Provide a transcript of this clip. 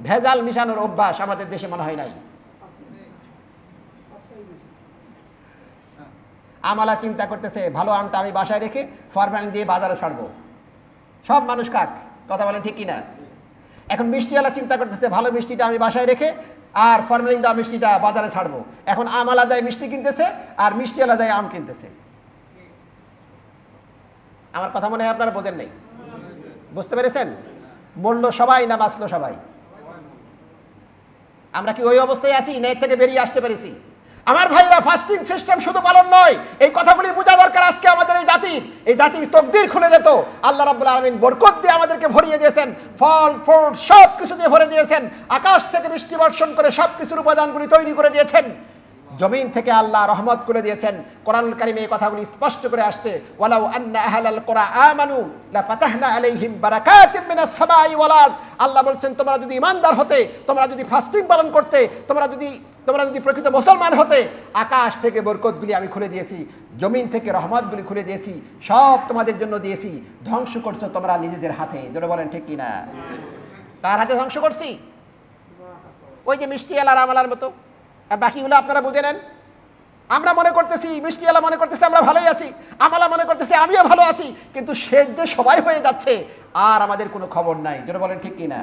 ভেজাল মিশানোর অভ্যাস আমাদের দেশে মনে হয় নাই। আমালা চিন্তা করতেছে ভালো আমটা আমি বাসায় রেখে ফরমালিন দিয়ে বাজারে ছাড়বো, সব মানুষ খাক, কথা বলেন ঠিক কিনা? এখন মিষ্টিওয়ালা চিন্তা করতেছে ভালো মিষ্টিটা আমি বাসায় রেখে আর ফরমালিন দেওয়া মিষ্টিটা বাজারে ছাড়বো। এখন আমালা যায় মিষ্টি কিনতেছে আর মিষ্টিওয়ালা যায় আম কিনতেছে। আমার কথা মনে হয় আপনারা বোঝেন নাই, বুঝতে পেরেছেন? মরলো সবাই না বাঁচলো সবাই? আমরা কি ওই অবস্থায় আছি না এর থেকে বেরিয়ে আসতে পেরেছি? আমার ভাইরা, ফাস্টিং সিস্টেম শুধু পালন নয়, এই কথাগুলি বোঝা দরকার। আজকে আমাদের এই জাতির তকদির খুলে যেত। আল্লাহ রাব্বুল আলামিন বরকত দিয়ে আমাদেরকে ভরিয়ে দিয়েছেন, ফল ফ্রুট সব কিছু দিয়ে ভরে দিয়েছেন, আকাশ থেকে বৃষ্টি বর্ষণ করে সব কিছুর উপাদানগুলি তৈরি করে দিয়েছেন, জমিন থেকে আল্লাহ রহমত করে দিয়েছেন। কোরআনুল কারীমে এই কথাগুলি স্পষ্ট করে আসছে, ওয়ালাউ আন্না আহলাল কুরা আমানু লাফাতাহনা আলাইহিম বারাকাতিম মিনাস সামাই ওয়াল আরদ। আল্লাহ বলছেন তোমরা যদি ঈমানদার হতে, তোমরা যদি ফাস্টিং পালন করতে, তোমরা যদি প্রকৃত মুসলমান হতে, আকাশ থেকে বরকতগুলি আমি খুলে দিয়েছি, জমিন থেকে রহমতগুলি খুলে দিয়েছি, সব তোমাদের জন্য দিয়েছি। ধ্বংস করছো তোমরা নিজেদের হাতে। জোরে বলেন ঠিক কিনা? কার হাতে ধ্বংস করছি? ওই যে মিষ্টিওয়ালা আমলার মতো। আর বাকিগুলো আপনারা বুঝে নেন। আমরা মনে করতেছি, মিষ্টিওয়ালা মনে করতেছে আমরা ভালোই আছি, আমলা মনে করতেছে আমিও ভালো আছি, কিন্তু শেষ যে সবাই হয়ে যাচ্ছে আর আমাদের কোনো খবর নাই। জোরে বলেন ঠিক কিনা?